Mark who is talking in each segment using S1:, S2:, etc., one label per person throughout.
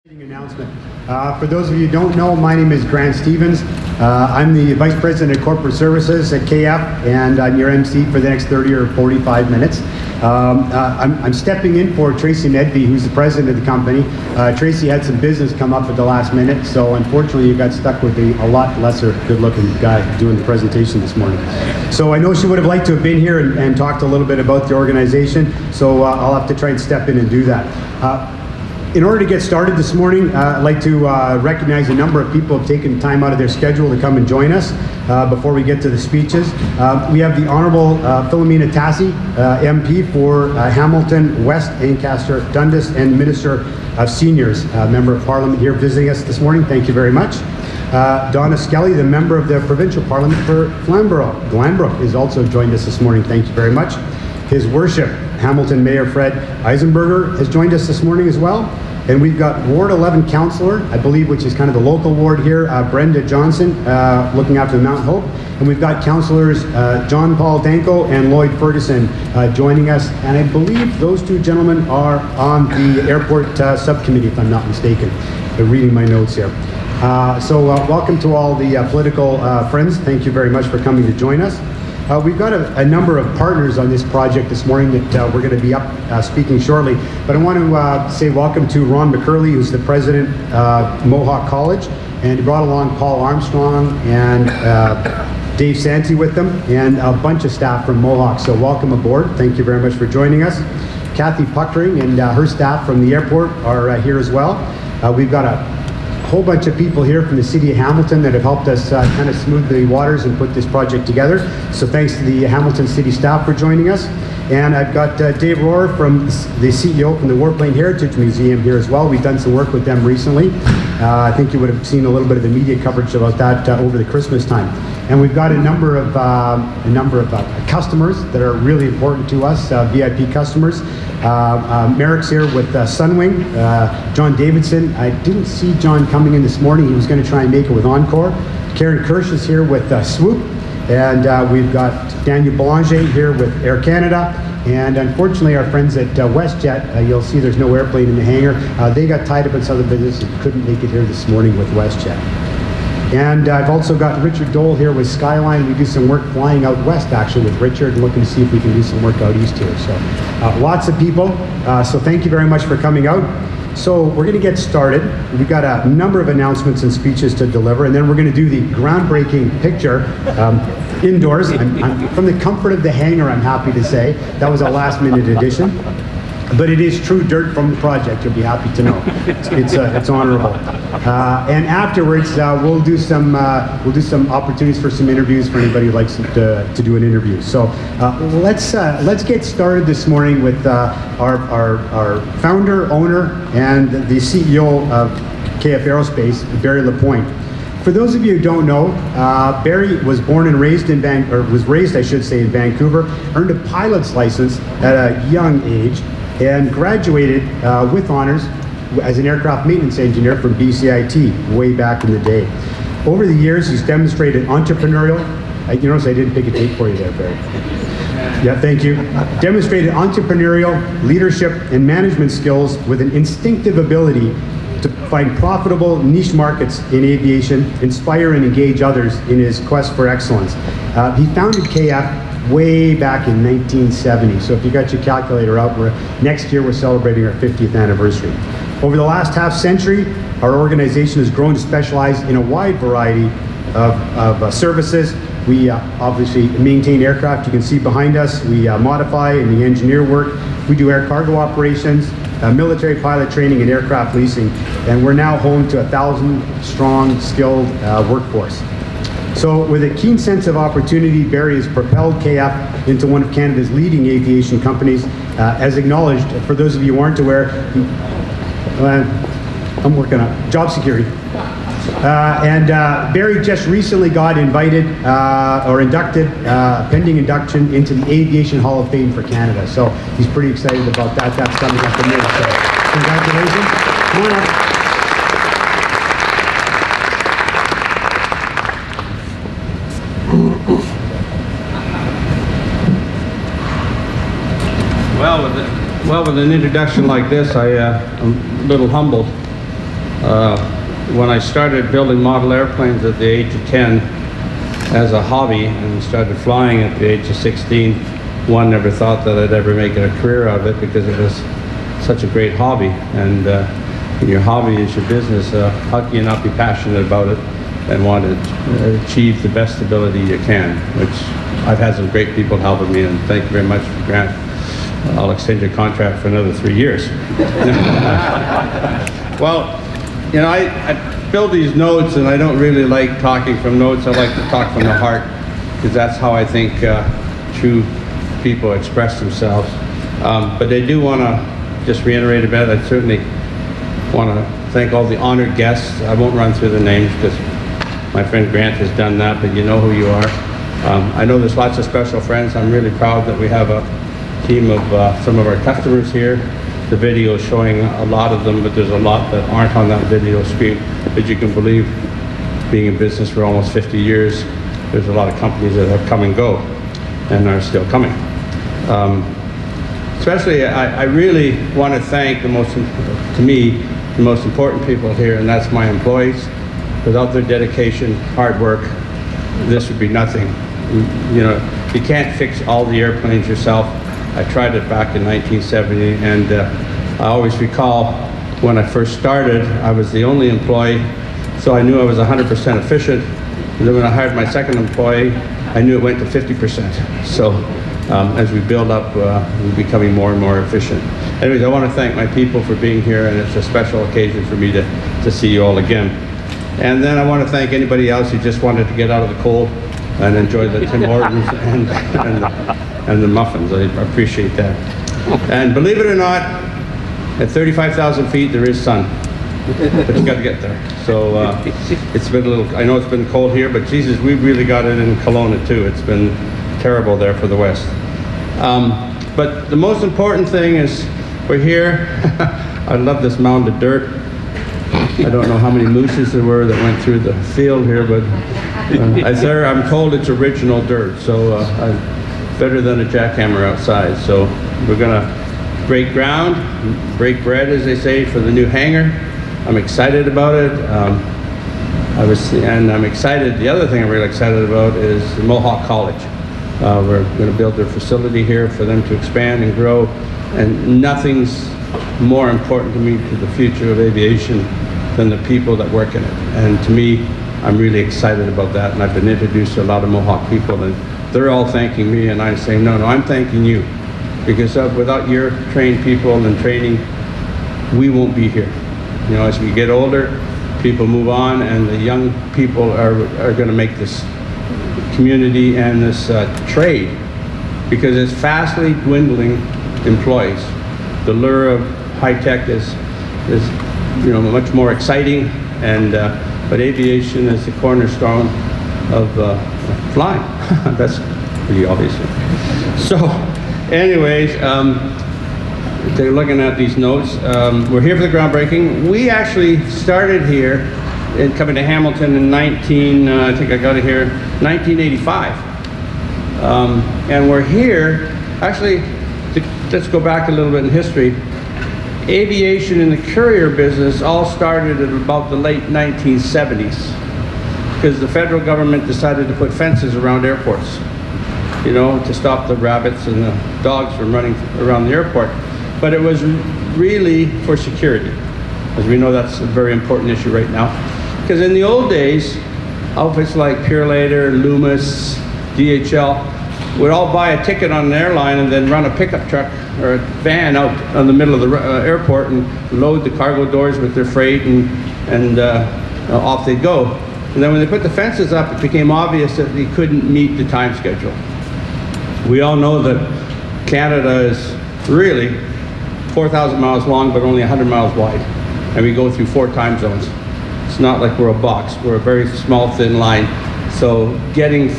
S1: Announcement. For those of you who don't know, my name is Grant Stevens. I'm the Vice President of Corporate Services at KF, and I'm your MC for the next 30 or 45 minutes. I'm stepping in for Tracy Medvey, who's the president of the company. Tracy had some business come up at the last minute, so unfortunately you got stuck with a lot lesser good-looking guy doing the presentation this morning. So I know she would have liked to have been here and talked a little bit about the organization, so I'll have to try and step in and do that. In order to get started this morning, I'd like to recognize a number of people who have taken time out of their schedule to come and join us before we get to the speeches. We have the Honourable Philomena Tassi, MP for Hamilton, West, Ancaster, Dundas, and Minister of Seniors, Member of Parliament here visiting us this morning. Thank you very much. Donna Skelly, the Member of the Provincial Parliament for Glanbrook, is also joined us this morning. Thank you very much. His Worship, Hamilton Mayor Fred Eisenberger, has joined us this morning as well. And we've got Ward 11 Councillor, I believe, which is kind of the local ward here, Brenda Johnson, looking after the Mount Hope. And we've got Councillors John Paul Danko and Lloyd Ferguson joining us. And I believe those two gentlemen are on the airport subcommittee, if I'm not mistaken. They're reading my notes here. So welcome to all the political friends. Thank you very much for coming to join us. We've got a number of partners on this project this morning that we're going to be up speaking shortly. But I want to say welcome to Ron McCurley, who's the president of Mohawk College, and he brought along Paul Armstrong and Dave Santi with them, and a bunch of staff from Mohawk. So welcome aboard. Thank you very much for joining us. Kathy Puckering and her staff from the airport are here as well. We've got a whole bunch of people here from the City of Hamilton that have helped us kind of smooth the waters and put this project together. So thanks to the Hamilton City staff for joining us. And I've got Dave Rohrer, from the CEO from the Warplane Heritage Museum, here as well. We've done some work with them recently. I think you would have seen a little bit of the media coverage about that over the Christmas time. And we've got a number of customers that are really important to us, VIP customers. Merrick's here with Sunwing. John Davidson, I didn't see John coming in this morning. He was going to try and make it with Encore. Karen Kirsch is here with Swoop. And we've got Daniel Boulanger here with Air Canada. And unfortunately, our friends at WestJet, you'll see there's no airplane in the hangar. They got tied up in some other business and couldn't make it here this morning with WestJet. And I've also got Richard Dole here with Skyline. We do some work flying out west, actually, with Richard, and looking to see if we can do some work out east here. So lots of people. So thank you very much for coming out. So we're going to get started. We've got a number of announcements and speeches to deliver, and then we're going to do the groundbreaking picture indoors. I'm from the comfort of the hangar, I'm happy to say. That was a last-minute addition. But it is true dirt from the project, you'll be happy to know. It's honorable. And afterwards, we'll do some opportunities for some interviews for anybody who likes to do an interview. So let's get started this morning with our founder, owner, and the CEO of KF Aerospace, Barry Lapointe. For those of you who don't know, Barry was born and raised in I should say, in Vancouver, earned a pilot's license at a young age, and graduated with honors as an aircraft maintenance engineer from BCIT way back in the day. Over the years, he's demonstrated entrepreneurial, you notice I didn't pick a tape for you there, Barry. Yeah, thank you. Demonstrated entrepreneurial, leadership, and management skills with an instinctive ability to find profitable niche markets in aviation, inspire and engage others in his quest for excellence. He founded KF way back in 1970. So if you got your calculator out, next year we're celebrating our 50th anniversary. Over the last half century, our organization has grown to specialize in a wide variety of services. We obviously maintain aircraft. You can see behind us. We modify and we engineer work. We do air cargo operations, military pilot training, and aircraft leasing. And we're now home to 1,000 strong, skilled workforce. So with a keen sense of opportunity, Barry has propelled KF into one of Canada's leading aviation companies. As acknowledged, for those of you who aren't aware, I'm working on job security. And Barry just recently got invited or inducted, pending induction into the Aviation Hall of Fame for Canada. So he's pretty excited about that. That's coming up in May. So congratulations. Come on up.
S2: Well, with an introduction like this, I'm a little humbled. When I started building model airplanes at the age of 10 as a hobby and started flying at the age of 16, one never thought that I'd ever make it a career out of it because it was such a great hobby. And when your hobby is your business, how can you not be passionate about it and want to achieve the best ability you can, which I've had some great people helping me, and thank you very much, Grant. I'll extend your contract for another 3 years. Well, you know, I build these notes, and I don't really like talking from notes. I like to talk from the heart, because that's how I think true people express themselves. But I do want to just reiterate a bit. I certainly want to thank all the honored guests. I won't run through the names because my friend Grant has done that, but you know who you are. I know there's lots of special friends. I'm really proud that we have a team of some of our customers here. The video is showing a lot of them, but there's a lot that aren't on that video screen. As you can believe, being in business for almost 50 years, there's a lot of companies that have come and go and are still coming. Especially, I really want to thank the most important people here, and that's my employees. Without their dedication, hard work, this would be nothing. You know, you can't fix all the airplanes yourself. I tried it back in 1970, and I always recall when I first started, I was the only employee, so I knew I was 100% efficient. And then when I hired my second employee, I knew it went to 50%. So as we build up, we're becoming more and more efficient. Anyways, I want to thank my people for being here, and it's a special occasion for me to see you all again. And then I want to thank anybody else who just wanted to get out of the cold and enjoy the Tim Hortons and the muffins. I appreciate that. And believe it or not, at 35,000 feet there is sun, but you got to get there. So it's been a little, I know it's been cold here, but Jesus, we really got it in Kelowna too. It's been terrible there for the west. But the most important thing is we're here. I love this mound of dirt. I don't know how many mooses there were that went through the field here, but I'm told it's original dirt, so better than a jackhammer outside. So we're gonna break ground, break bread, as they say, for the new hangar. I'm excited about it. I'm excited. The other thing I'm really excited about is Mohawk College. We're going to build their facility here for them to expand and grow, and nothing's more important to me to the future of aviation than the people that work in it. And to me, I'm really excited about that, and I've been introduced to a lot of Mohawk people, and they're all thanking me, and I'm saying, no, I'm thanking you, because without your trained people and training, we won't be here. You know, as we get older, people move on, and the young people are going to make this community and this trade, because it's fastly dwindling employees. The lure of high tech is you know, much more exciting, and but aviation is the cornerstone of flying. That's pretty obvious. So, anyways, they're looking at these notes. We're here for the groundbreaking. We actually started here in coming to Hamilton in I think I got it here, 1985. And we're here, actually, let's go back a little bit in history. Aviation in the courier business all started at about the late 1970s, because the federal government decided to put fences around airports, you know, to stop the rabbits and the dogs from running around the airport. But it was really for security. As we know, that's a very important issue right now. Because in the old days, outfits like Purelator, Loomis, DHL would all buy a ticket on an airline and then run a pickup truck or a van out on the middle of the airport and load the cargo doors with their freight, and off they'd go. And then when they put the fences up, it became obvious that they couldn't meet the time schedule. We all know that Canada is really 4,000 miles long, but only 100 miles wide. And we go through 4 time zones. It's not like we're a box. We're a very small, thin line. So getting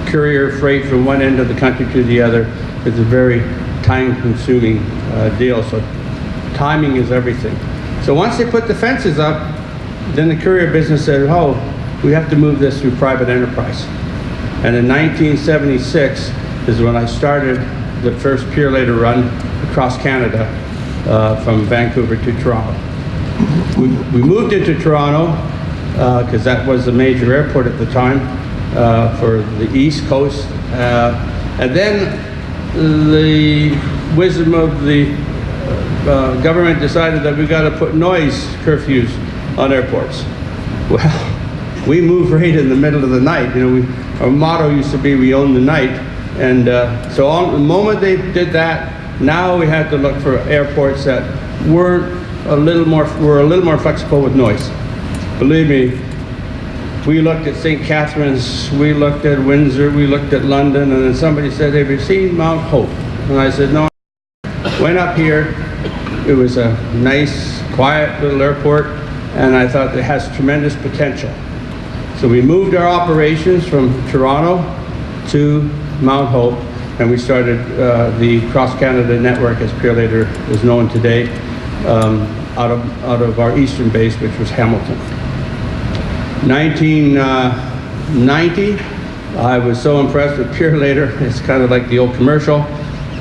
S2: courier freight from one end of the country to the other is a very time-consuming deal. So timing is everything. So once they put the fences up, then the courier business said, oh, we have to move this through private enterprise. And in 1976 is when I started the first Purelator run across Canada from Vancouver to Toronto. We moved into Toronto because that was the major airport at the time for the East Coast. And then the wisdom of the government decided that we got to put noise curfews on airports. Well, we moved right in the middle of the night. Our motto used to be, we own the night. And so on the moment they did that, now we had to look for airports that were a little more flexible with noise. Believe me, we looked at St. Catharines, we looked at Windsor, we looked at London, and then somebody said, have you seen Mount Hope? And I said, no. Went up here. It was a nice, quiet little airport, and I thought it has tremendous potential. So we moved our operations from Toronto to Mount Hope, and we started the Cross Canada Network, as Purolator is known today, out of our eastern base, which was Hamilton. 1990, I was so impressed with Purolator. It's kind of like the old commercial.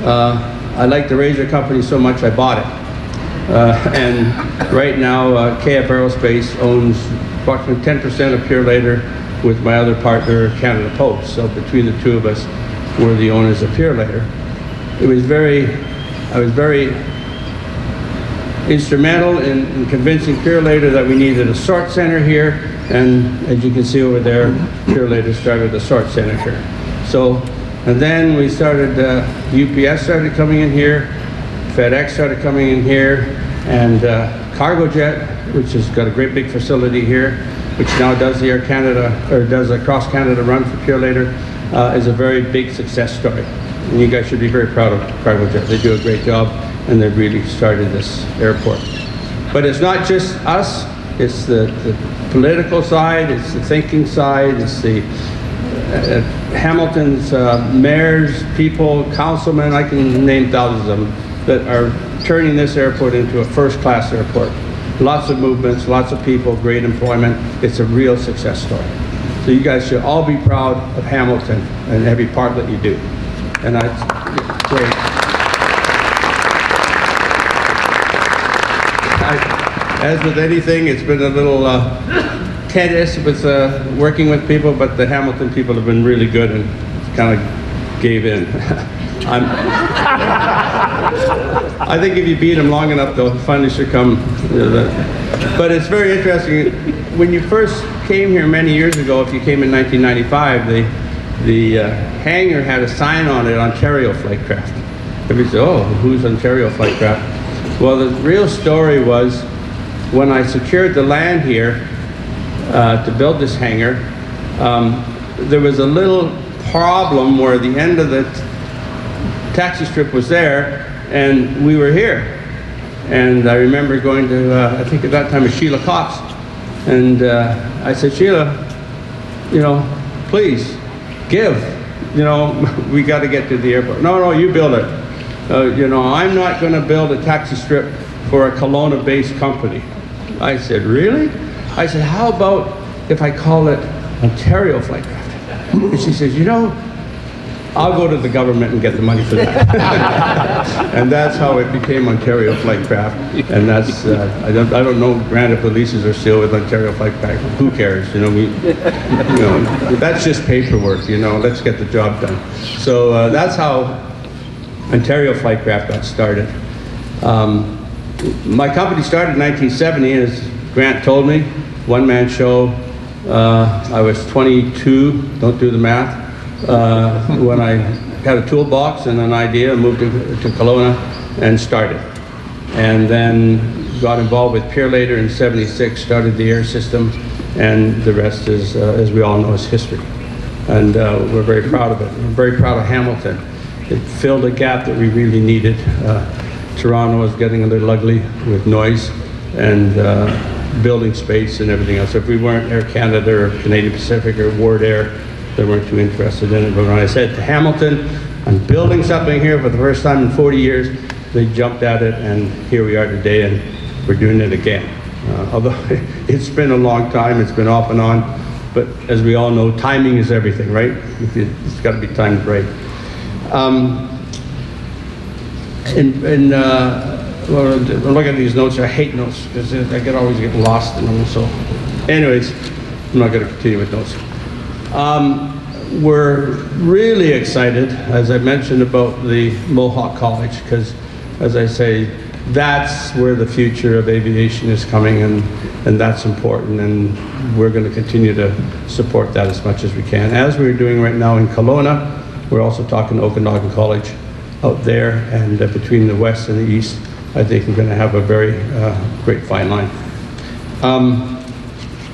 S2: I liked the Razor company so much I bought it. And right now, KF Aerospace owns approximately 10% of Purolator with my other partner, Canada Post. So between the two of us, we're the owners of Purolator. I was very instrumental in convincing Purolator that we needed a sort center here. And as you can see over there, Purolator started a sort center here. So, and then we started, UPS started coming in here, FedEx started coming in here, and Cargojet, which has got a great big facility here, which now does the Air Canada, or does a Cross Canada run for Purolator, is a very big success story. And you guys should be very proud of Cargojet. They do a great job, and they've really started this airport. But it's not just us, it's the political side, it's the thinking side, it's the Hamilton's mayors, people, councilmen, I can name thousands of them, that are turning this airport into a first-class airport. Lots of movements, lots of people, great employment. It's a real success story. So you guys should all be proud of Hamilton and every part that you do. And that's great. As with anything, it's been a little tennis with working with people, but the Hamilton people have been really good and kind of gave in. I think if you beat them long enough, they'll finally succumb. But it's very interesting. When you first came here many years ago, if you came in 1995, the hangar had a sign on it, Ontario Flightcraft. Everybody said, oh, who's Ontario Flightcraft? Well, the real story was when I secured the land here to build this hangar, there was a little problem where the end of the taxi strip was there and we were here. And I remember going to, I think at that time it was Sheila Cox. And I said, Sheila, please give, we got to get to the airport. No, you build it. I'm not going to build a taxi strip for a Kelowna-based company. I said, really? I said, how about if I call it Ontario Flightcraft? And she says, I'll go to the government and get the money for that. And that's how it became Ontario Flightcraft. And that's, I don't know, granted, the leases are still with Ontario Flightcraft. Who cares? That's just paperwork, let's get the job done. So that's how Ontario Flightcraft got started. My company started in 1970, as Grant told me, one-man show. I was 22, don't do the math, when I had a toolbox and an idea, moved to Kelowna and started. And then got involved with Purolator in '76, started the air system, and the rest is, as we all know, is history. And we're very proud of it. We're very proud of Hamilton. It filled a gap that we really needed. Toronto was getting a little ugly with noise and building space and everything else. If we weren't Air Canada or Canadian Pacific or Ward Air, they weren't too interested in it. But when I said to Hamilton, I'm building something here for the first time in 40 years, they jumped at it, and here we are today, and we're doing it again. Although it's been a long time, it's been off and on, but as we all know, timing is everything, right? It's got to be timed right. In well, I'm looking at these notes. I hate notes because I could always get lost in them. So, anyways, I'm not going to continue with notes. We're really excited, as I mentioned, about the Mohawk College, because, as I say, that's where the future of aviation is coming, and that's important, and we're going to continue to support that as much as we can. As we're doing right now in Kelowna, we're also talking to Okanagan College out there, and between the west and the east, I think we're going to have a very great fine line.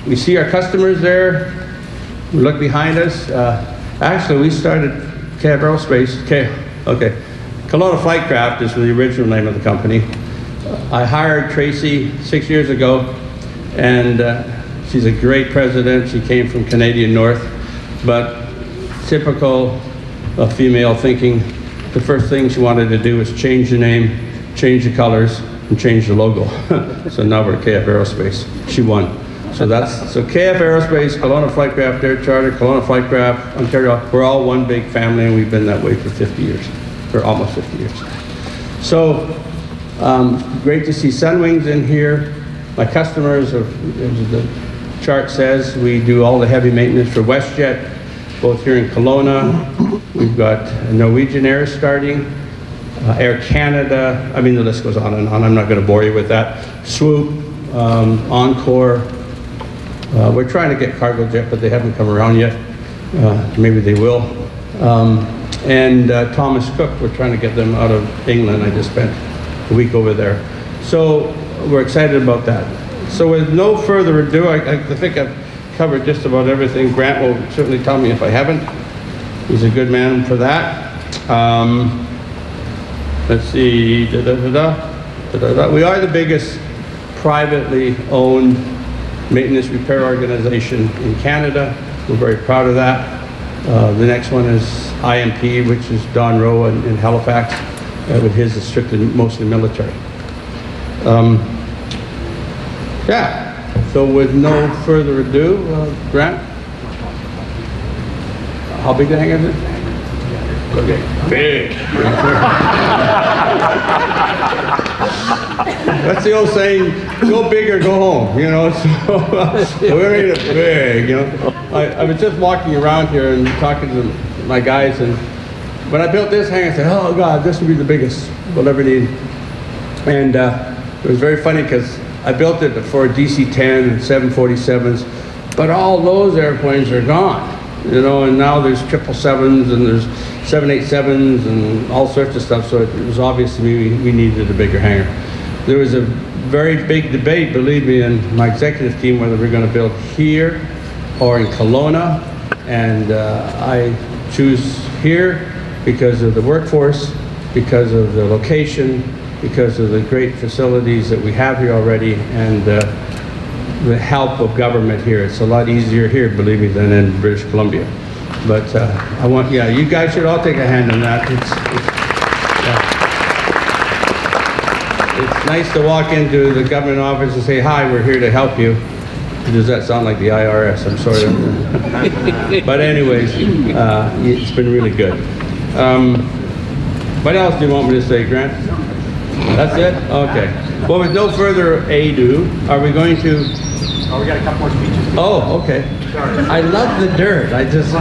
S2: We see our customers there. We look behind us. Actually, we started Aerospace. Kelowna Flightcraft is the original name of the company. I hired Tracy 6 years ago, and she's a great president. She came from Canadian North, but typical of female thinking, the first thing she wanted to do was change the name, change the colors, and change the logo. So now we're KF Aerospace. She won. So KF Aerospace, Kelowna Flightcraft, Air Charter, Kelowna Flightcraft, Ontario, we're all one big family, and we've been that way for 50 years, or almost 50 years. So, great to see Sunwings in here. My customers, as the chart says, we do all the heavy maintenance for WestJet, both here in Kelowna. We've got Norwegian Air starting, Air Canada, I mean the list goes on and on, I'm not going to bore you with that. Swoop, Encore. We're trying to get Cargojet, but they haven't come around yet. Maybe they will. And Thomas Cook, we're trying to get them out of England. I just spent a week over there. So we're excited about that. So with no further ado, I think I've covered just about everything. Grant will certainly tell me if I haven't. He's a good man for that. Let's see. We are the biggest privately owned maintenance repair organization in Canada. We're very proud of that. The next one is IMP, which is Don Rowe in Halifax. With his is strictly mostly military. Yeah, so with no further ado, Grant, how big the hangar is? Okay, big. That's the old saying, go big or go home, you know, so we're making it big, you know. I was just walking around here and talking to my guys, and when I built this hangar, I said, oh God, this will be the biggest we'll ever need. And it was very funny because I built it for DC-10 and 747s, but all those airplanes are gone, you know, and now there's 777s and there's 787s and all sorts of stuff, so it was obvious to me we needed a bigger hangar. There was a very big debate, believe me, in my executive team whether we're going to build here or in Kelowna, and I choose here because of the workforce, because of the location, because of the great facilities that we have here already, and the help of government here. It's a lot easier here, believe me, than in British Columbia. But you guys should all take a hand in that. It's nice to walk into the government office and say, hi, we're here to help you. Does that sound like the IRS? I'm sorry. But anyways, it's been really good. What else do you want me to say, Grant? That's it? Okay. Well, with no further ado, are we going to...
S1: Oh, we got a couple more speeches.
S2: Oh, okay.
S1: Sorry.
S2: I love the dirt. I just...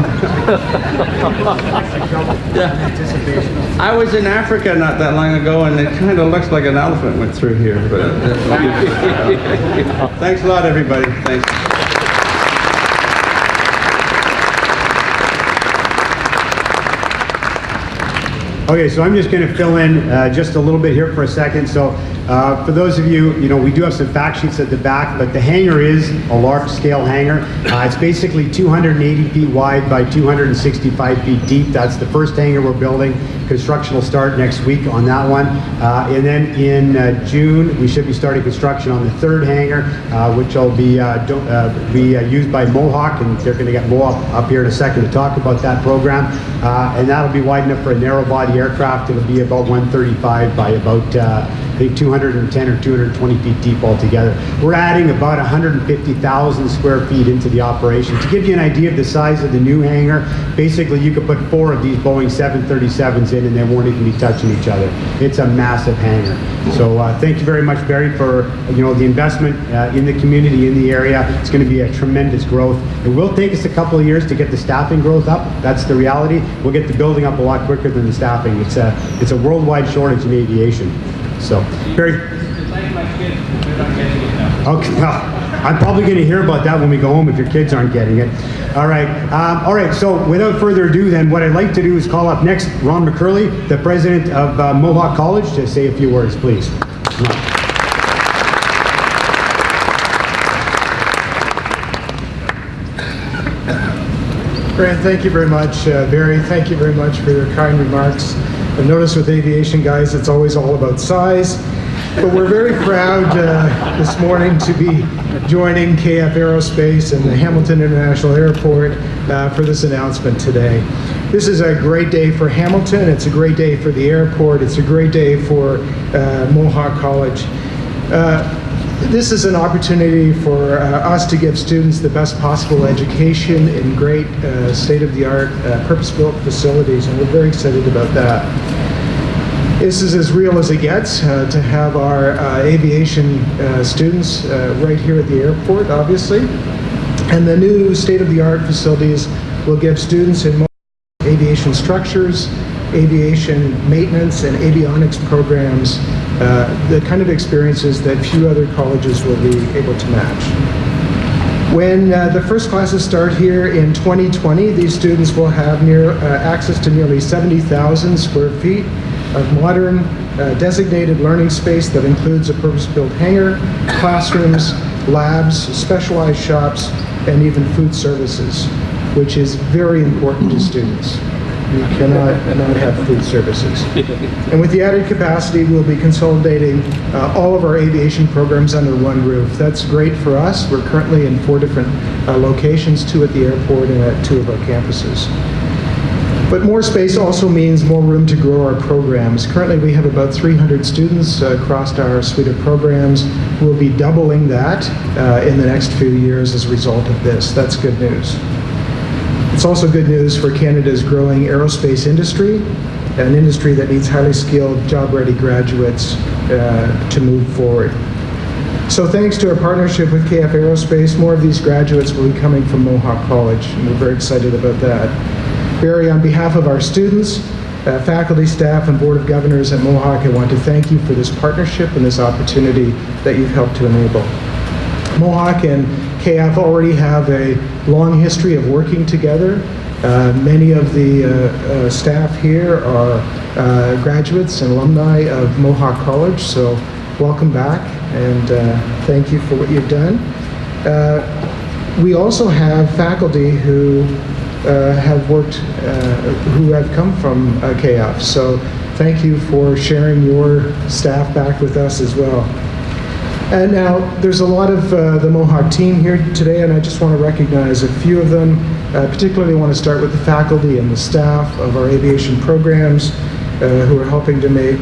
S2: Yeah. I was in Africa not that long ago, and it kind of looks like an elephant went through here. But thanks a lot, everybody. Thanks.
S1: Okay, so I'm just going to fill in just a little bit here for a second. So for those of you, we do have some fact sheets at the back, but the hangar is a large-scale hangar. It's basically 280 feet wide by 265 feet deep. That's the first hangar we're building. Construction will start next week on that one. And then in June, we should be starting construction on the third hangar, which will be used by Mohawk, and they're going to get Mohawk up here in a second to talk about that program. And that'll be wide enough for a narrow-body aircraft. It'll be about 135 by about I think 210 or 220 feet deep altogether. We're adding about 150,000 square feet into the operation. To give you an idea of the size of the new hangar, basically you could put 4 of these Boeing 737s in and they won't even be touching each other. It's a massive hangar. So thank you very much, Barry, for the investment in the community, in the area. It's going to be a tremendous growth. It will take us a couple of years to get the staffing growth up. That's the reality. We'll get the building up a lot quicker than the staffing. It's a worldwide shortage in aviation. So, Barry.
S3: It's like my kids, they're not getting it now.
S1: Okay, well, I'm probably going to hear about that when we go home if your kids aren't getting it. All right, so without further ado then, what I'd like to do is call up next Ron McCurley, the president of Mohawk College, to say a few words, please.
S4: Grant, thank you very much. Barry, thank you very much for your kind remarks. I've noticed with aviation guys, it's always all about size. But we're very proud this morning to be joining KF Aerospace and the Hamilton International Airport for this announcement today. This is a great day for Hamilton. It's a great day for the airport. It's a great day for Mohawk College. This is an opportunity for us to give students the best possible education in great state-of-the-art purpose-built facilities, and we're very excited about that. This is as real as it gets to have our aviation students right here at the airport, obviously. And the new state-of-the-art facilities will give students in aviation structures, aviation maintenance, and avionics programs the kind of experiences that few other colleges will be able to match. When the first classes start here in 2020, these students will have access to nearly 70,000 square feet of modern designated learning space that includes a purpose-built hangar, classrooms, labs, specialized shops, and even food services, which is very important to students. You cannot not have food services. And with the added capacity, we'll be consolidating all of our aviation programs under one roof. That's great for us. We're currently in 4 different locations, 2 at the airport and at 2 of our campuses. But more space also means more room to grow our programs. Currently, we have about 300 students across our suite of programs. We'll be doubling that in the next few years as a result of this. That's good news. It's also good news for Canada's growing aerospace industry, an industry that needs highly skilled, job-ready graduates to move forward. So thanks to our partnership with KF Aerospace, more of these graduates will be coming from Mohawk College, and we're very excited about that. Barry, on behalf of our students, faculty, staff, and Board of Governors at Mohawk, I want to thank you for this partnership and this opportunity that you've helped to enable. Mohawk and KF already have a long history of working together. Many of the staff here are graduates and alumni of Mohawk College, so welcome back and thank you for what you've done. We also have faculty who have worked, who have come from KF, so thank you for sharing your staff back with us as well. And now, there's a lot of the Mohawk team here today, and I just want to recognize a few of them. Particularly want to start with the faculty and the staff of our aviation programs who are helping to make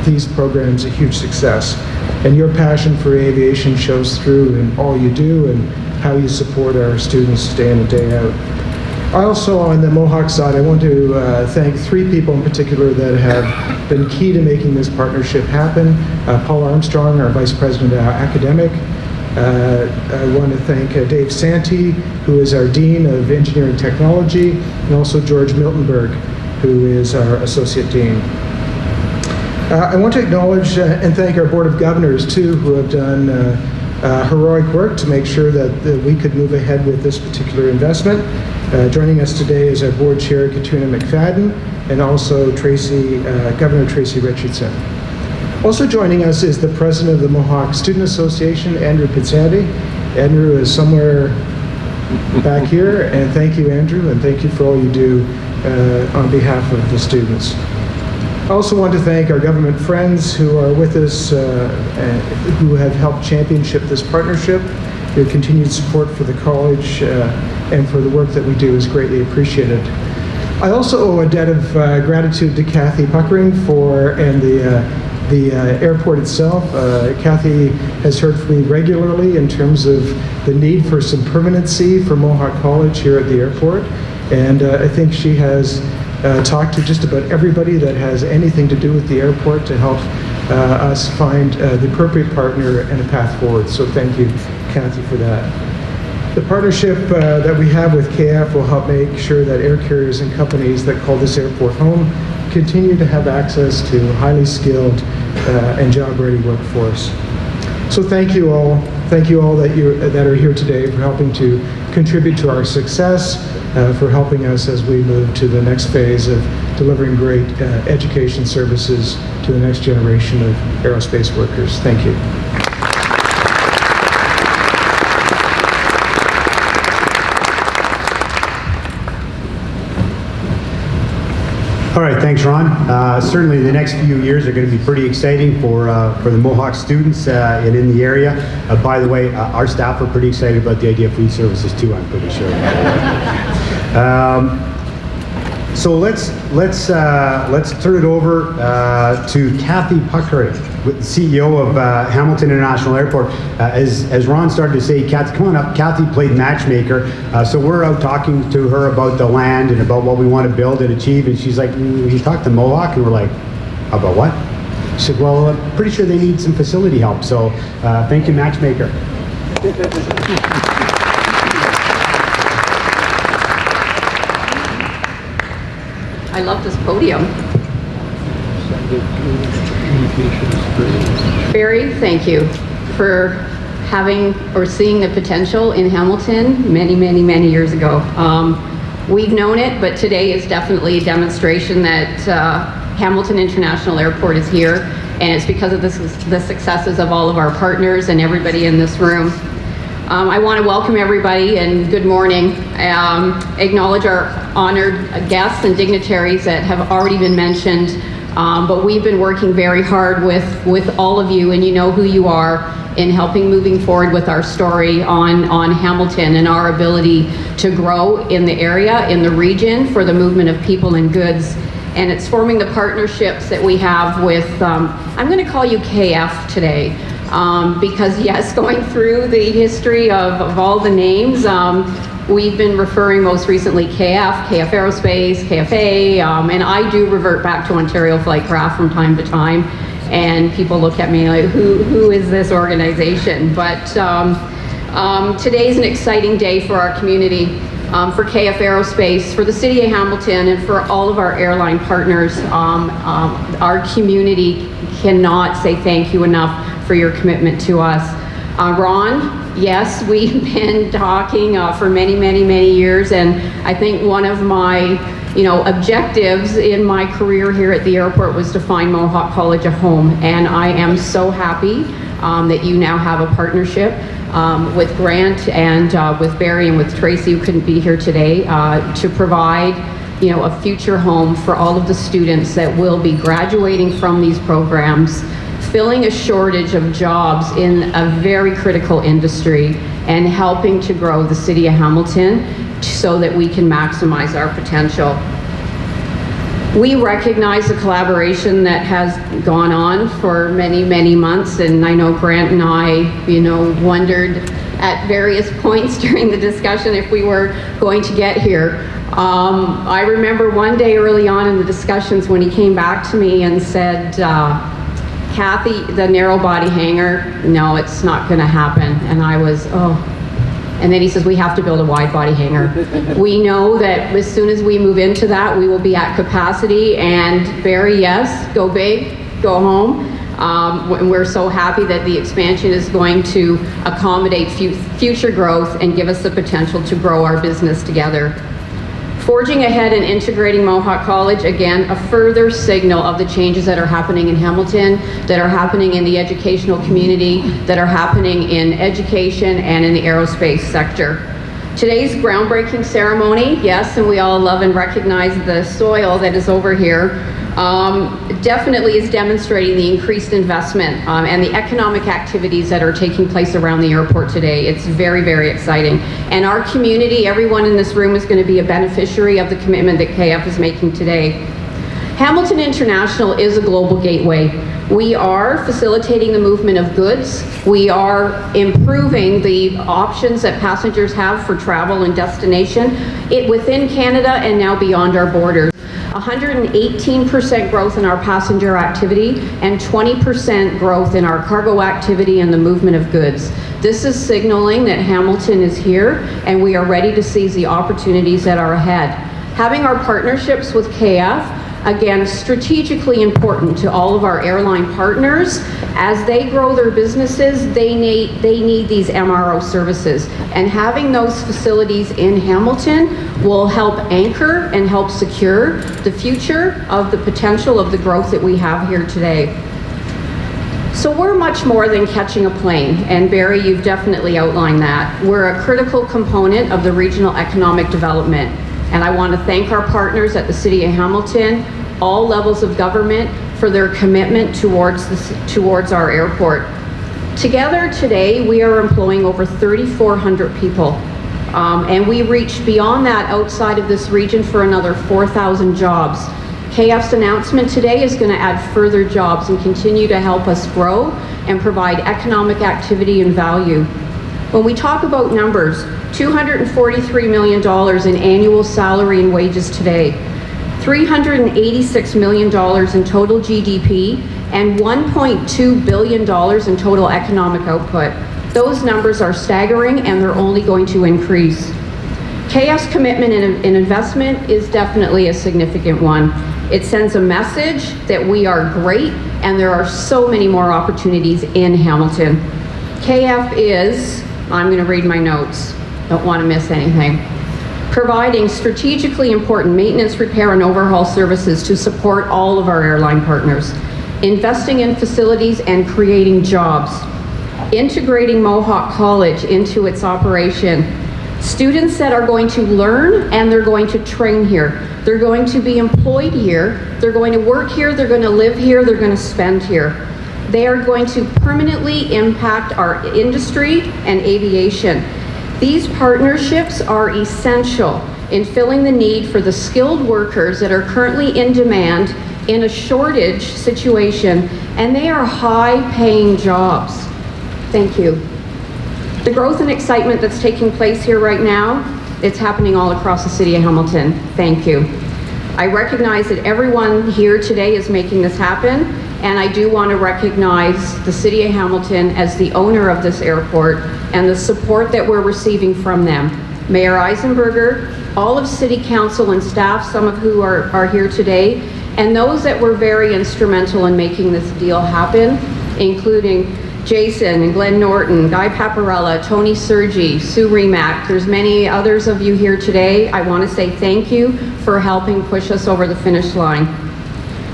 S4: these programs a huge success. And your passion for aviation shows through in all you do and how you support our students day in and day out. Also, on the Mohawk side, I want to thank 3 people in particular that have been key to making this partnership happen. Paul Armstrong, our Vice President Academic. I want to thank Dave Santee, who is our Dean of Engineering Technology, and also George Miltenberg, who is our Associate Dean. I want to acknowledge and thank our Board of Governors, too, who have done heroic work to make sure that we could move ahead with this particular investment. Joining us today is our board chair, Katrina McFadden, and also Governor Tracy Richardson. Also joining us is the president of the Mohawk Student Association, Andrew Pizzanti. Andrew is somewhere back here, and thank you, Andrew, and thank you for all you do on behalf of the students. I also want to thank our government friends who are with us, who have helped championship this partnership. Your continued support for the college and for the work that we do is greatly appreciated. I also owe a debt of gratitude to Kathy Puckering and the airport itself. Kathy has heard from me regularly in terms of the need for some permanency for Mohawk College here at the airport, and I think she has talk to just about everybody that has anything to do with the airport to help us find the appropriate partner and a path forward. So thank you, Kathy, for that. The partnership that we have with KF will help make sure that air carriers and companies that call this airport home continue to have access to highly skilled and job-ready workforce. So thank you all. Thank you all that are here today for helping to contribute to our success, for helping us as we move to the next phase of delivering great education services to the next generation of aerospace workers. Thank you.
S1: All right, thanks, Ron. Certainly the next few years are going to be pretty exciting for the Mohawk students and in the area. By the way, our staff are pretty excited about the idea of food services too, I'm pretty sure. So let's turn it over to Kathy Puckering, CEO of Hamilton International Airport. As Ron started to say, Kathy, come on up. Kathy played matchmaker, so we're out talking to her about the land and about what we want to build and achieve, and she's like, you talked to Mohawk? And we're like, about what? She said, well, I'm pretty sure they need some facility help, so thank you, matchmaker.
S5: I love this podium. Barry, thank you for having or seeing the potential in Hamilton many, many, many years ago. We've known it, but today is definitely a demonstration that Hamilton International Airport is here, and it's because of the successes of all of our partners and everybody in this room. I want to welcome everybody and good morning. Acknowledge our honored guests and dignitaries that have already been mentioned, but we've been working very hard with all of you, and you know who you are, in helping moving forward with our story on Hamilton and our ability to grow in the area, in the region, for the movement of people and goods. And it's forming the partnerships that we have with, I'm going to call you KF today. Because yes, going through the history of all the names, we've been referring most recently KF Aerospace, KFA, and I do revert back to Ontario Flightcraft from time to time, and people look at me like, who is this organization? But today's an exciting day for our community, for KF Aerospace, for the City of Hamilton, and for all of our airline partners. Our community cannot say thank you enough for your commitment to us. Ron, yes, we've been talking for many, many, many years, and I think one of my objectives in my career here at the airport was to find Mohawk College a home, and I am so happy that you now have a partnership with Grant and with Barry and with Tracy, who couldn't be here today, to provide a future home for all of the students that will be graduating from these programs, filling a shortage of jobs in a very critical industry, and helping to grow the City of Hamilton so that we can maximize our potential. We recognize the collaboration that has gone on for many, many months, and I know Grant and I, wondered at various points during the discussion if we were going to get here. I remember one day early on in the discussions when he came back to me and said, Kathy, the narrow body hangar, no, it's not going to happen. And I was, oh. And then he says, we have to build a wide body hangar. We know that as soon as we move into that, we will be at capacity. And Barry, yes, go big, go home. And we're so happy that the expansion is going to accommodate future growth and give us the potential to grow our business together. Forging ahead and integrating Mohawk College, again, a further signal of the changes that are happening in Hamilton, that are happening in the educational community, that are happening in education and in the aerospace sector. Today's groundbreaking ceremony, yes, and we all love and recognize the soil that is over here, definitely is demonstrating the increased investment and the economic activities that are taking place around the airport today. It's very, very exciting. And our community, everyone in this room, is going to be a beneficiary of the commitment that KF is making today. Hamilton International is a global gateway. We are facilitating the movement of goods. We are improving the options that passengers have for travel and destination within Canada and now beyond our borders. 118% growth in our passenger activity, and 20% growth in our cargo activity and the movement of goods. This is signaling that Hamilton is here and we are ready to seize the opportunities that are ahead. Having our partnerships with KF, again, strategically important to all of our airline partners. As they grow their businesses, they need these MRO services. And having those facilities in Hamilton will help anchor and help secure the future of the potential of the growth that we have here today. So we're much more than catching a plane, and Barry, you've definitely outlined that. We're a critical component of the regional economic development. And I want to thank our partners at the City of Hamilton, all levels of government, for their commitment towards our airport. Together today, we are employing over 3,400 people. And we reach beyond that outside of this region for another 4,000 jobs. KF's announcement today is going to add further jobs and continue to help us grow and provide economic activity and value. When we talk about numbers, $243 million in annual salary and wages today, $386 million in total GDP, and $1.2 billion in total economic output. Those numbers are staggering and they're only going to increase. KF's commitment in investment is definitely a significant one. It sends a message that we are great and there are so many more opportunities in Hamilton. KF is, I'm going to read my notes, don't want to miss anything, providing strategically important maintenance, repair, and overhaul services to support all of our airline partners, investing in facilities and creating jobs, integrating Mohawk College into its operation, students that are going to learn and they're going to train here. They're going to be employed here, they're going to work here, they're going to live here, they're going to spend here. They are going to permanently impact our industry and aviation. These partnerships are essential in filling the need for the skilled workers that are currently in demand in a shortage situation, and they are high-paying jobs. Thank you. The growth and excitement that's taking place here right now, it's happening all across the City of Hamilton. Thank you. I recognize that everyone here today is making this happen, and I do want to recognize the City of Hamilton as the owner of this airport and the support that we're receiving from them. Mayor Eisenberger, all of City Council and staff, some of who are here today, and those that were very instrumental in making this deal happen, including Jason and Glenn Norton, Guy Paparella, Tony Sergi, Sue Remack. There's many others of you here today. I want to say thank you for helping push us over the finish line.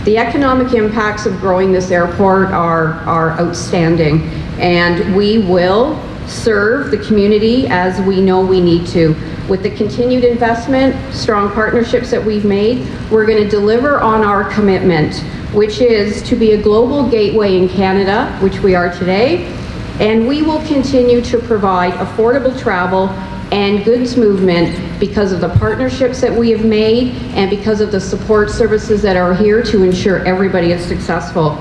S5: The economic impacts of growing this airport are outstanding, and we will serve the community as we know we need to. With the continued investment, strong partnerships that we've made, we're going to deliver on our commitment, which is to be a global gateway in Canada, which we are today, and we will continue to provide affordable travel and goods movement because of the partnerships that we have made and because of the support services that are here to ensure everybody is successful.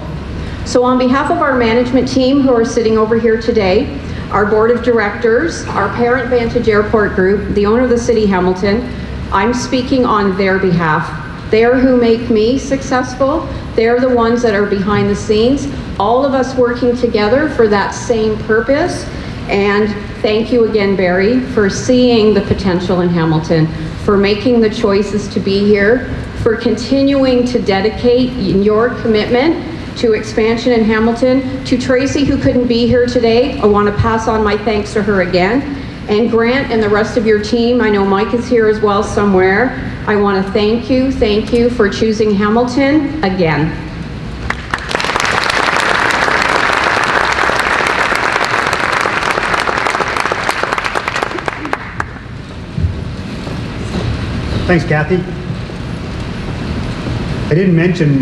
S5: So on behalf of our management team who are sitting over here today, our board of directors, our parent Vantage Airport Group, the owner of the City Hamilton, I'm speaking on their behalf. They are who make me successful. They're the ones that are behind the scenes, all of us working together for that same purpose. And thank you again, Barry, for seeing the potential in Hamilton, for making the choices to be here, for continuing to dedicate your commitment to expansion in Hamilton. To Tracy, who couldn't be here today, I want to pass on my thanks to her again. And Grant and the rest of your team, I know Mike is here as well somewhere. I want to thank you for choosing Hamilton again.
S1: Thanks, Kathy. I didn't mention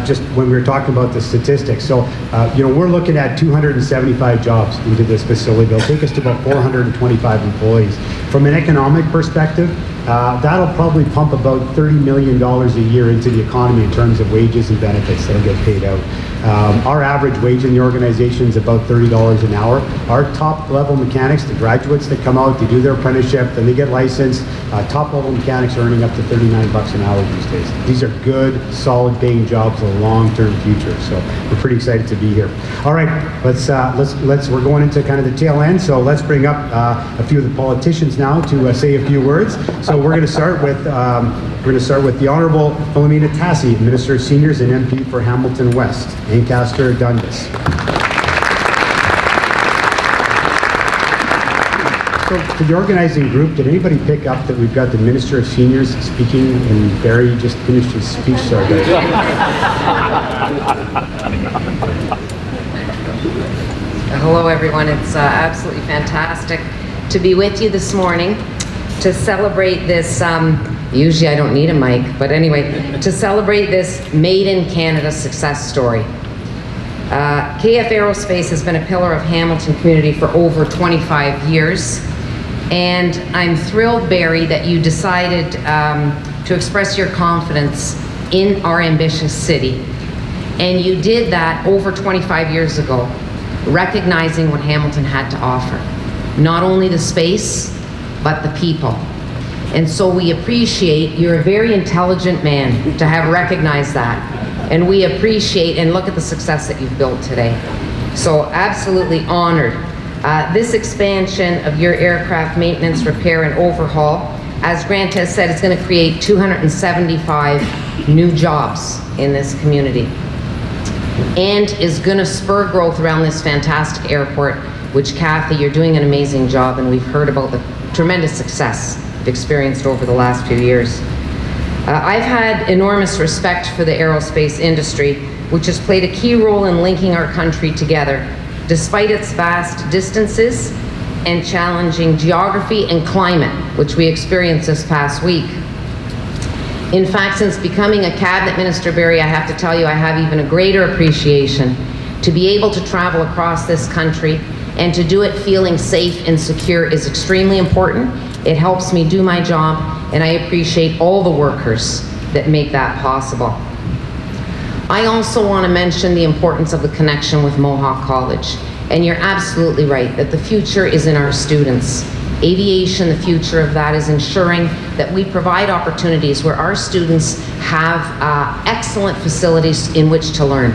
S1: just when we were talking about the statistics. So, we're looking at 275 jobs into this facility. They'll take us to about 425 employees. From an economic perspective, that'll probably pump about $30 million a year into the economy in terms of wages and benefits that'll get paid out. Our average wage in the organization is about $30 an hour. Our top level mechanics, the graduates that come out, they do their apprenticeship, then they get licensed. Top level mechanics are earning up to $39 an hour these days. These are good, solid paying jobs with a long-term future. So we're pretty excited to be here. All right, we're going into kind of the tail end. So let's bring up a few of the politicians now to say a few words. So we're going to start with the Honourable Philomena Tassi, Minister of Seniors and MP for Hamilton West, Ancaster Dundas. So for the organizing group, did anybody pick up that we've got the Minister of Seniors speaking and Barry just finished his speech? Sorry, guys.
S6: Hello, everyone. It's absolutely fantastic to be with you this morning to celebrate this. Usually I don't need a mic, but anyway, to celebrate this Made in Canada success story. KF Aerospace has been a pillar of Hamilton community for over 25 years. And I'm thrilled, Barry, that you decided to express your confidence in our ambitious city. And you did that over 25 years ago, recognizing what Hamilton had to offer. Not only the space, but the people. And so we appreciate, you're a very intelligent man to have recognized that. And we appreciate and look at the success that you've built today. So absolutely honored. This expansion of your aircraft maintenance, repair, and overhaul, as Grant has said, it's going to create 275 new jobs in this community and is going to spur growth around this fantastic airport, which, Kathy, you're doing an amazing job, and we've heard about the tremendous success you've experienced over the last few years. I've had enormous respect for the aerospace industry, which has played a key role in linking our country together, despite its vast distances and challenging geography and climate, which we experienced this past week. In fact, since becoming a cabinet minister, Barry, I have to tell you, I have even a greater appreciation to be able to travel across this country, and to do it feeling safe and secure is extremely important. It helps me do my job, and I appreciate all the workers that make that possible. I also want to mention the importance of the connection with Mohawk College. And you're absolutely right that the future is in our students. Aviation, the future of that is ensuring that we provide opportunities where our students have excellent facilities in which to learn.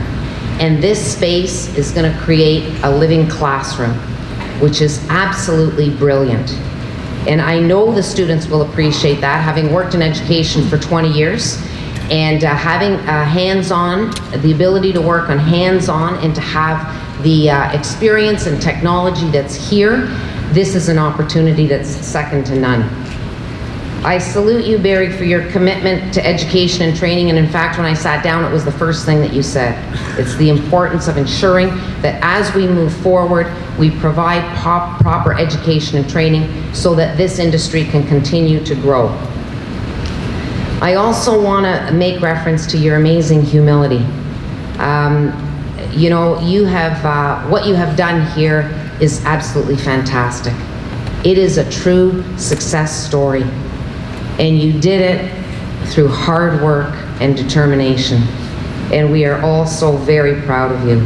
S6: And this space is going to create a living classroom, which is absolutely brilliant. And I know the students will appreciate that, having worked in education for 20 years. And having hands-on, the ability to work on hands-on and to have the experience and technology that's here, this is an opportunity that's second to none. I salute you, Barry, for your commitment to education and training, and in fact, when I sat down, it was the first thing that you said. It's the importance of ensuring that as we move forward, we provide proper education and training so that this industry can continue to grow. I also want to make reference to your amazing humility. You know, what you have done here is absolutely fantastic. It is a true success story, and you did it through hard work and determination, and we are all so very proud of you.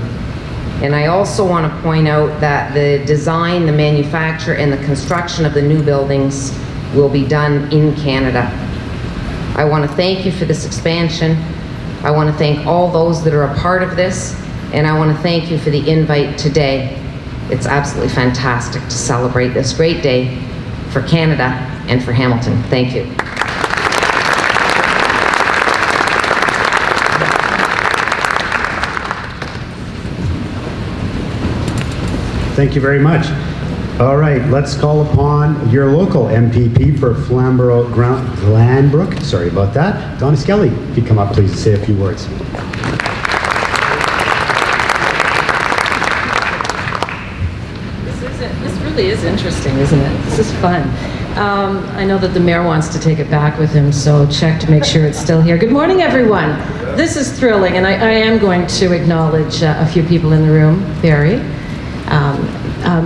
S6: And I also want to point out that the design, the manufacture, and the construction of the new buildings will be done in Canada. I want to thank you for this expansion. I want to thank all those that are a part of this, and I want to thank you for the invite today. It's absolutely fantastic to celebrate this great day for Canada and for Hamilton. Thank you.
S1: Thank you very much. All right, let's call upon your local MPP for Glanbrook, sorry about that, Donna Skelly. If you come up, please, say a few words.
S7: This really is interesting, isn't it? This is fun. I know that the mayor wants to take it back with him, so check to make sure it's still here. Good morning, everyone. This is thrilling, and I am going to acknowledge a few people in the room. Barry,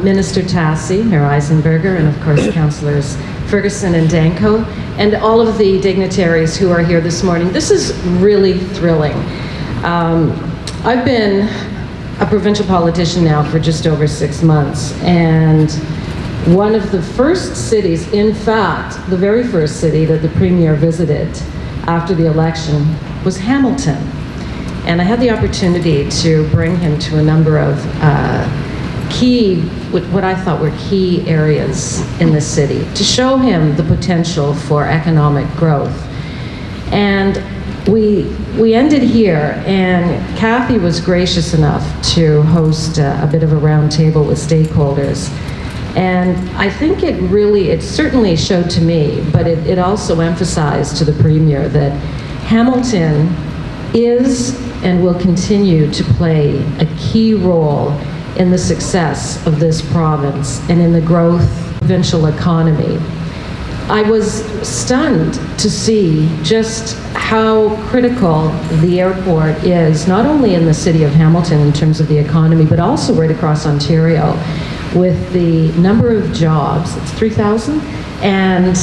S7: Minister Tassi, Mayor Eisenberger, and of course Councillors Ferguson and Danko, and all of the dignitaries who are here this morning. This is really thrilling. I've been a provincial politician now for just over 6 months, and one of the first cities, in fact, the very first city that the Premier visited after the election was Hamilton. And I had the opportunity to bring him to a number of what I thought were key areas in the city, to show him the potential for economic growth. And we ended here, and Kathy was gracious enough to host a bit of a round table with stakeholders. And I think it certainly showed to me, but it also emphasized to the Premier that Hamilton is and will continue to play a key role in the success of this province and in the growth of the provincial economy. I was stunned to see just how critical the airport is, not only in the city of Hamilton in terms of the economy, but also right across Ontario, with the number of jobs, it's 3,000, and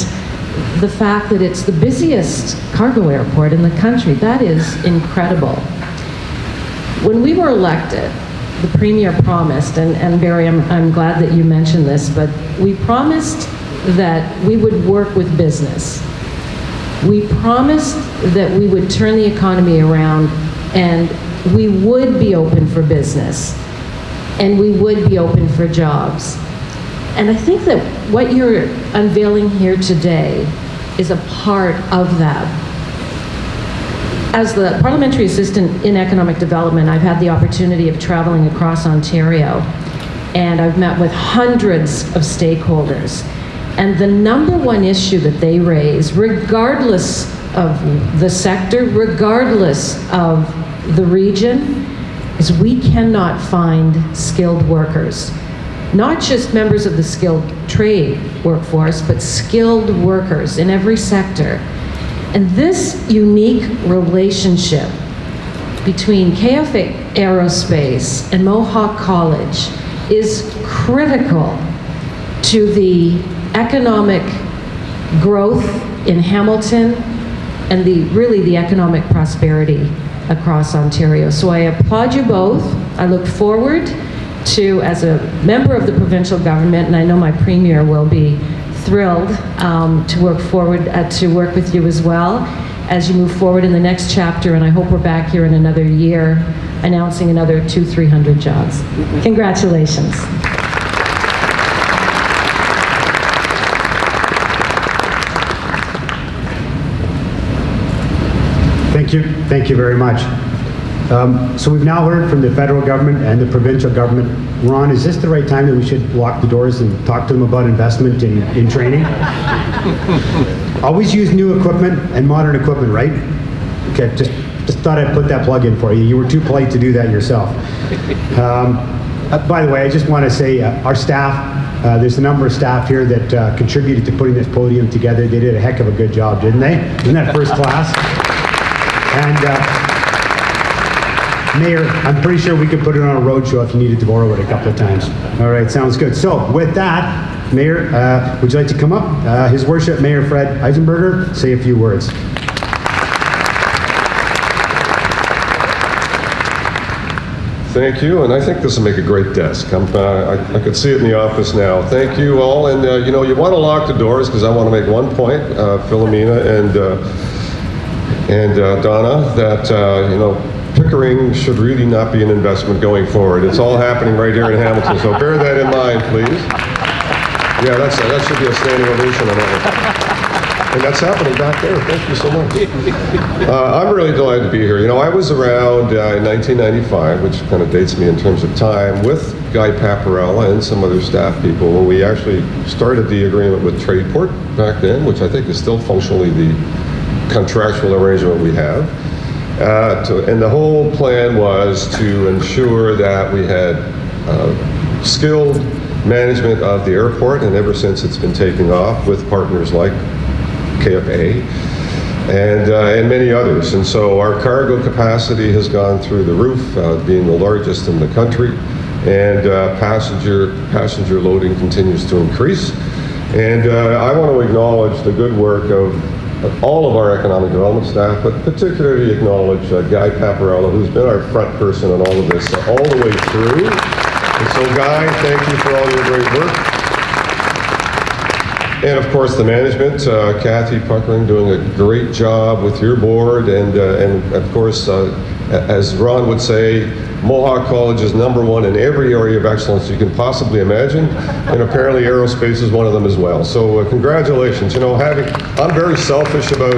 S7: the fact that it's the busiest cargo airport in the country. That is incredible. When we were elected, the Premier promised, and Barry, I'm glad that you mentioned this, but we promised that we would work with business. We promised that we would turn the economy around, and we would be open for business, and we would be open for jobs. And I think that what you're unveiling here today is a part of that. As the Parliamentary Assistant in Economic Development, I've had the opportunity of traveling across Ontario, and I've met with hundreds of stakeholders. And the number one issue that they raise, regardless of the sector, regardless of the region, is we cannot find skilled workers. Not just members of the skilled trade workforce, but skilled workers in every sector. And this unique relationship between KF Aerospace and Mohawk College is critical to the economic growth in Hamilton and really the economic prosperity across Ontario. So I applaud you both. I look forward to, as a member of the provincial government, and I know my Premier will be thrilled to work with you as well as you move forward in the next chapter, and I hope we're back here in another year announcing another 200-300 jobs. Congratulations.
S1: Thank you very much. So we've now heard from the federal government and the provincial government. Ron, is this the right time that we should walk the doors and talk to them about investment in training? Always use new equipment and modern equipment, right? Okay, just thought I'd put that plug in for you. You were too polite to do that yourself. By the way, I just want to say our staff, there's a number of staff here that contributed to putting this podium together. They did a heck of a good job, didn't they? Isn't that first class? And Mayor, I'm pretty sure we could put it on a roadshow if you needed to borrow it a couple of times. All right, sounds good. So with that, Mayor, would you like to come up? His Worship Mayor Fred Eisenberger, say a few words.
S8: Thank you, and I think this will make a great desk. I could see it in the office now. Thank you all, and you know, you want to lock the doors because I want to make one point, Philomena and Donna, that you know, Pickering should really not be an investment going forward. It's all happening right here in Hamilton, so bear that in mind, please. Yeah, that should be a standing ovation on that one. And that's happening back there. Thank you so much. I'm really delighted to be here. You know, I was around in 1995, which kind of dates me in terms of time, with Guy Paparella and some other staff people when we actually started the agreement with Tradeport back then, which I think is still functionally the contractual arrangement we have. And the whole plan was to ensure that we had skilled management of the airport, and ever since it's been taking off with partners like KFA and many others. And so our cargo capacity has gone through the roof, being the largest in the country, and passenger loading continues to increase. And I want to acknowledge the good work of all of our economic development staff, but particularly acknowledge Guy Paparella, who's been our front person in all of this all the way through. And so Guy, thank you for all your great work. And of course the management, Kathy Puckering doing a great job with your board, and of course, as Ron would say, Mohawk College is #1 in every area of excellence you can possibly imagine, and apparently aerospace is one of them as well. So congratulations. You know, I'm very selfish about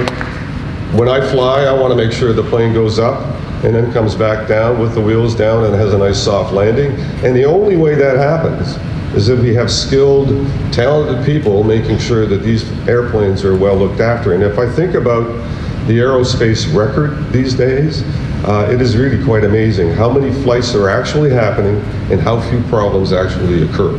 S8: when I fly, I want to make sure the plane goes up and then comes back down with the wheels down and has a nice soft landing. And the only way that happens is if we have skilled, talented people making sure that these airplanes are well looked after. And if I think about the aerospace record these days, it is really quite amazing how many flights are actually happening and how few problems actually occur.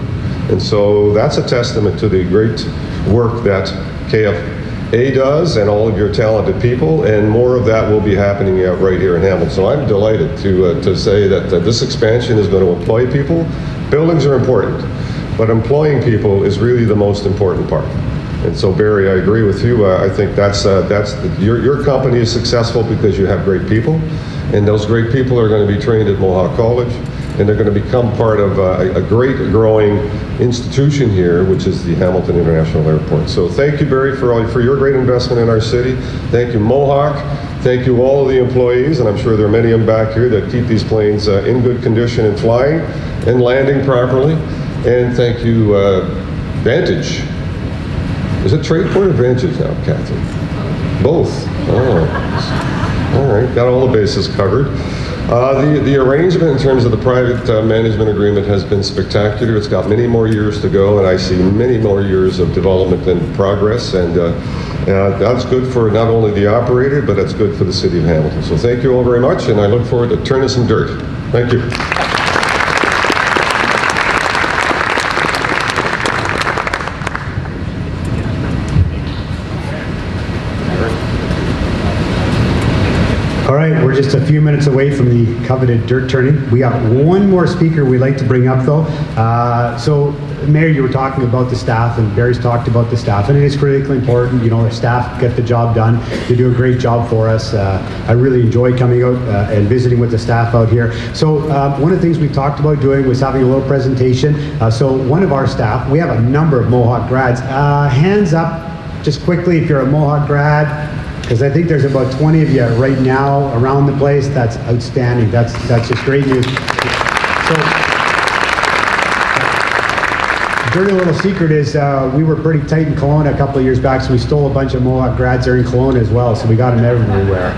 S8: And so that's a testament to the great work that KFA does and all of your talented people, and more of that will be happening right here in Hamilton. So I'm delighted to say that this expansion is going to employ people. Buildings are important, but employing people is really the most important part. And so Barry, I agree with you. I think your company is successful because you have great people, and those great people are going to be trained at Mohawk College, and they're going to become part of a great growing institution here, which is the Hamilton International Airport. So thank you, Barry, for your great investment in our city. Thank you, Mohawk. Thank you, all of the employees, and I'm sure there are many of them back here that keep these planes in good condition and flying and landing properly. And thank you, Vantage. Is it Tradeport or Vantage now, Kathy? Both. Oh, all right. Got all the bases covered. The arrangement in terms of the private management agreement has been spectacular. It's got many more years to go, and I see many more years of development and progress. And that's good for not only the operator, but that's good for the city of Hamilton. So thank you all very much, and I look forward to turning some dirt. Thank you.
S1: All right, we're just a few minutes away from the coveted dirt turning. We got one more speaker we'd like to bring up, though. So, Mayor, you were talking about the staff, and Barry's talked about the staff, and it is critically important. You know, the staff get the job done. They do a great job for us. I really enjoy coming out and visiting with the staff out here. So, one of the things we talked about doing was having a little presentation. So, one of our staff, we have a number of Mohawk grads. Hands up, just quickly, if you're a Mohawk grad. Because I think there's about 20 of you right now around the place. That's outstanding. That's just great news. So, dirty little secret is we were pretty tight in Kelowna a couple of years back, so we stole a bunch of Mohawk grads there in Kelowna as well, so we got them everywhere.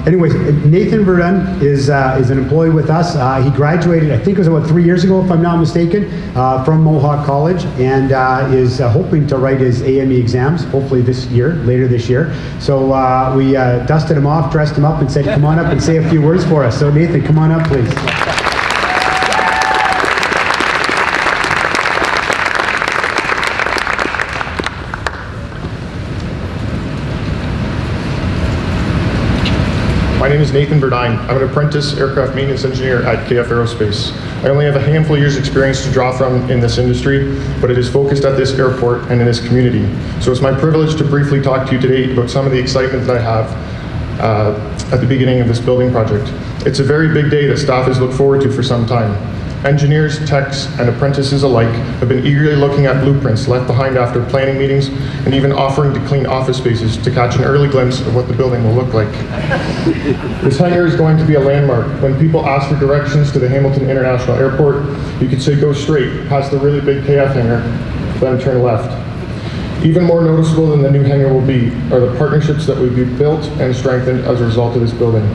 S1: Anyways, Nathan Verdun is an employee with us. He graduated, I think it was about 3 years ago, if I'm not mistaken, from Mohawk College, and is hoping to write his AME exams, hopefully later this year. So we dusted him off, dressed him up, and said, come on up and say a few words for us. So Nathan, come on up, please.
S9: My name is Nathan Burdine. I'm an apprentice aircraft maintenance engineer at KF Aerospace. I only have a handful of years experience to draw from in this industry, but it is focused at this airport and in this community. So it's my privilege to briefly talk to you today about some of the excitement that I have at the beginning of this building project. It's a very big day that staff has looked forward to for some time. Engineers, techs, and apprentices alike have been eagerly looking at blueprints left behind after planning meetings and even offering to clean office spaces to catch an early glimpse of what the building will look like. This hangar is going to be a landmark. When people ask for directions to the Hamilton International Airport, you could say go straight past the really big KF hangar, then turn left. Even more noticeable than the new hangar will be are the partnerships that will be built and strengthened as a result of this building.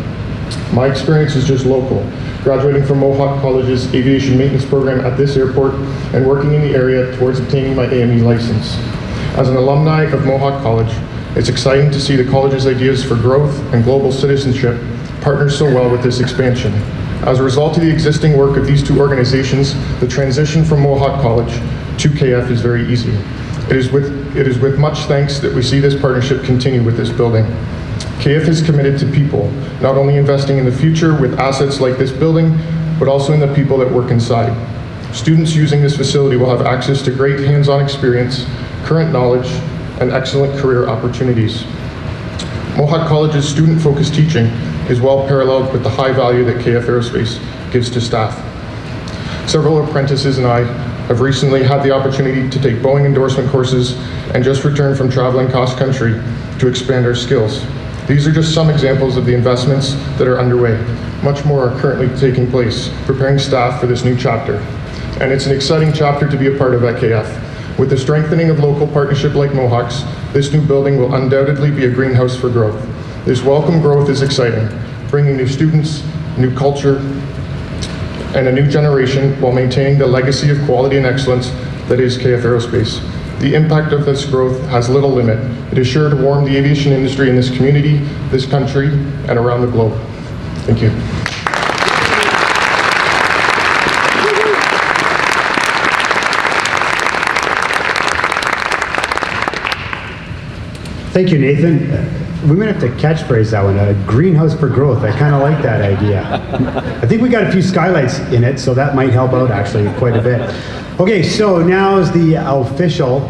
S9: My experience is just local, graduating from Mohawk College's aviation maintenance program at this airport and working in the area towards obtaining my AME license. As an alumni of Mohawk College, it's exciting to see the college's ideas for growth and global citizenship partner so well with this expansion. As a result of the existing work of these two organizations, the transition from Mohawk College to KF is very easy. It is with much thanks that we see this partnership continue with this building. KF is committed to people, not only investing in the future with assets like this building, but also in the people that work inside. Students using this facility will have access to great hands-on experience, current knowledge, and excellent career opportunities. Mohawk College's student-focused teaching is well paralleled with the high value that KF Aerospace gives to staff. Several apprentices and I have recently had the opportunity to take Boeing endorsement courses and just returned from traveling cross-country to expand our skills. These are just some examples of the investments that are underway. Much more are currently taking place, preparing staff for this new chapter. And it's an exciting chapter to be a part of at KF. With the strengthening of local partnership like Mohawk's, this new building will undoubtedly be a greenhouse for growth. This welcome growth is exciting, bringing new students, new culture, and a new generation while maintaining the legacy of quality and excellence that is KF Aerospace. The impact of this growth has little limit. It is sure to warm the aviation industry in this community, this country, and around the globe. Thank you.
S1: Thank you, Nathan. We're going to have to catchphrase that one, a greenhouse for growth. I kind of like that idea. I think we got a few skylights in it, so that might help out actually quite a bit. Okay, so now is the official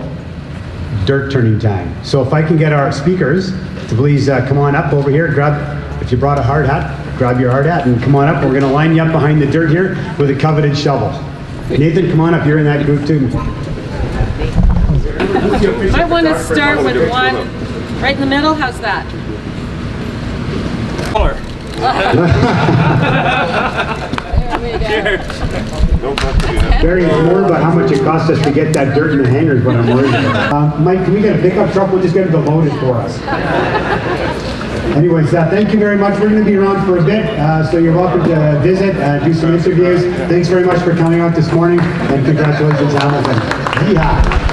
S1: dirt turning time. So if I can get our speakers to please come on up over here, if you brought a hard hat, grab your hard hat and come on up. We're going to line you up behind the dirt here with a coveted shovel. Nathan, come on up. You're in that group too.
S7: I want to start with one right in the middle. How's that?
S1: Very worried about how much it costs us to get that dirt in the hangars, but I'm worried about. Mike, can we get a pickup truck? We'll just get it loaded for us. Anyways, thank you very much. We're going to be around for a bit, so you're welcome to visit, do some interviews. Thanks very much for coming out this morning, and congratulations, Hamilton. Yeehaw.